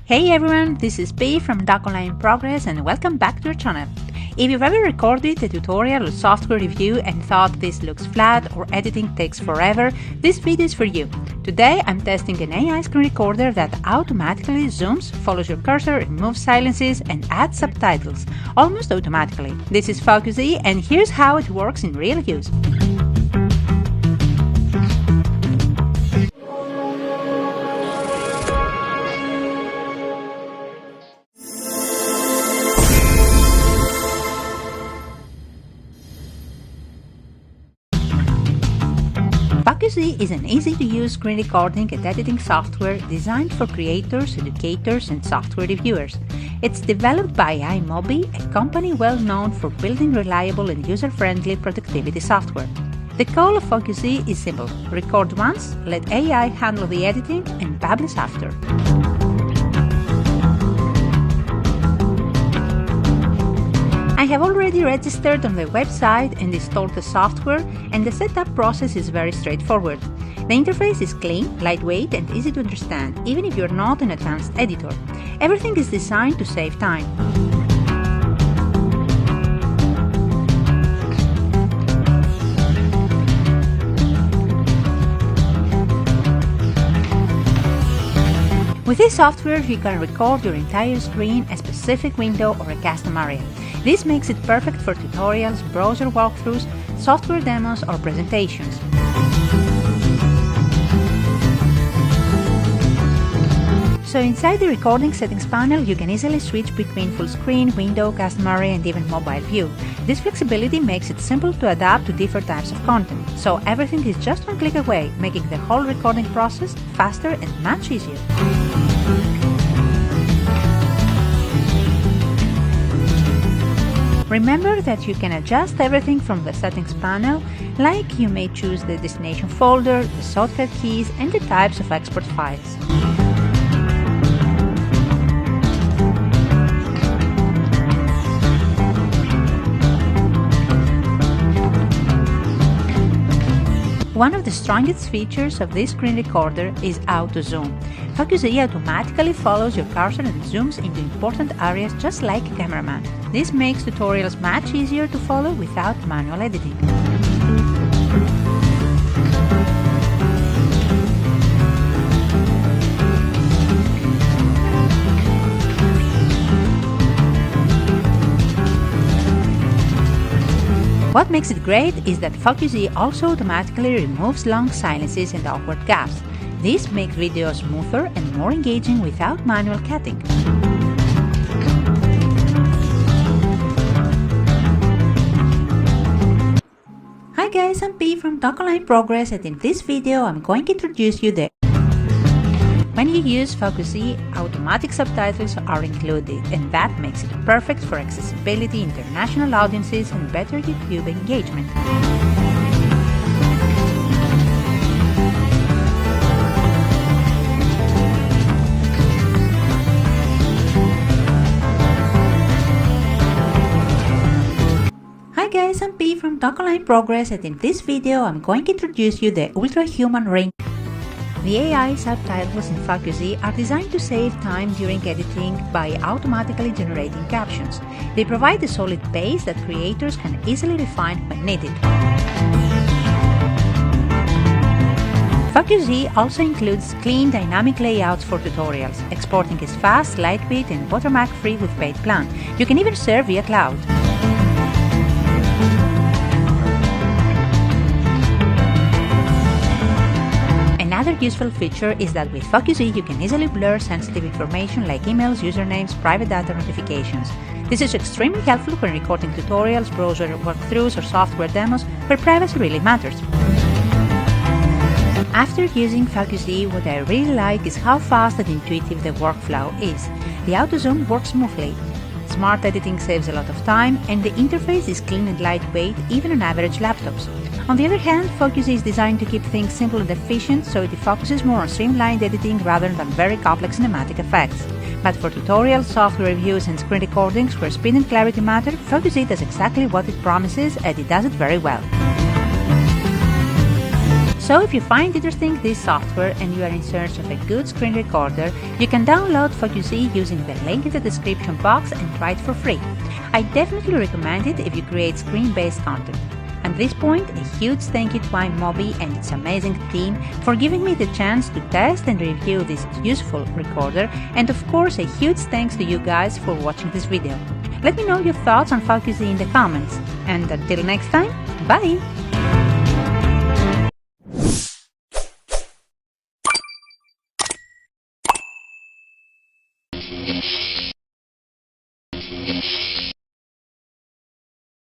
Hey everyone, this is B from doc.online.progress and welcome back to our channel. If you've ever recorded a tutorial or software review and thought this looks flat or editing takes forever, this video is for you. Today I'm testing an AI screen recorder that automatically zooms, follows your cursor, removes silences and adds subtitles, almost automatically. This is FocuSee and here's how it works in real use. FocuSee is an easy-to-use screen recording and editing software designed for creators, educators, and software reviewers. It's developed by iMobie, a company well known for building reliable and user-friendly productivity software. The goal of FocuSee is simple: record once, let AI handle the editing, and publish after. I have already registered on the website and installed the software, and the setup process is very straightforward. The interface is clean, lightweight, and easy to understand, even if you're not an advanced editor. Everything is designed to save time. With this software, you can record your entire screen, a specific window, or a custom area. This makes it perfect for tutorials, browser walkthroughs, software demos, or presentations. So inside the recording settings panel, you can easily switch between full screen, window, custom area, and even mobile view. This flexibility makes it simple to adapt to different types of content, so everything is just one click away, making the whole recording process faster and much easier. Remember that you can adjust everything from the settings panel, like you may choose the destination folder, the shortcut keys, and the types of export files. One of the strongest features of this screen recorder is auto zoom. FocuSee automatically follows your cursor and zooms into important areas just like a cameraman. This makes tutorials much easier to follow without manual editing. What makes it great is that FocuSee also automatically removes long silences and awkward gaps. This makes videos smoother and more engaging without manual cutting. Hi guys, I'm P from doc.online.progress and in this video I'm going to introduce you the When you use FocuSee, automatic subtitles are included, and that makes it perfect for accessibility, international audiences, and better YouTube engagement. Hi guys, I'm P from doc.online.progress and in this video I'm going to introduce you the Ultra-Human Ring. The AI subtitles in FocuSee are designed to save time during editing by automatically generating captions. They provide a solid base that creators can easily refine when needed. FocuSee also includes clean, dynamic layouts for tutorials. Exporting is fast, lightweight, and watermark-free with paid plan. You can even share via cloud. Another useful feature is that with FocuSee you can easily blur sensitive information like emails, usernames, private data notifications. This is extremely helpful when recording tutorials, browser walkthroughs, or software demos where privacy really matters. After using FocuSee, what I really like is how fast and intuitive the workflow is. The auto zoom works smoothly. Smart editing saves a lot of time, and the interface is clean and lightweight even on average laptops. On the other hand, FocuSee is designed to keep things simple and efficient, so it focuses more on streamlined editing rather than very complex cinematic effects. But for tutorials, software reviews, and screen recordings where speed and clarity matter, FocuSee does exactly what it promises, and it does it very well. So if you find interesting this software and you are in search of a good screen recorder, you can download FocuSee using the link in the description box and try it for free. I definitely recommend it if you create screen-based content. At this point, a huge thank you to iMobie and its amazing team for giving me the chance to test and review this useful recorder, and of course a huge thanks to you guys for watching this video. Let me know your thoughts on FocuSee in the comments, and until next time, bye!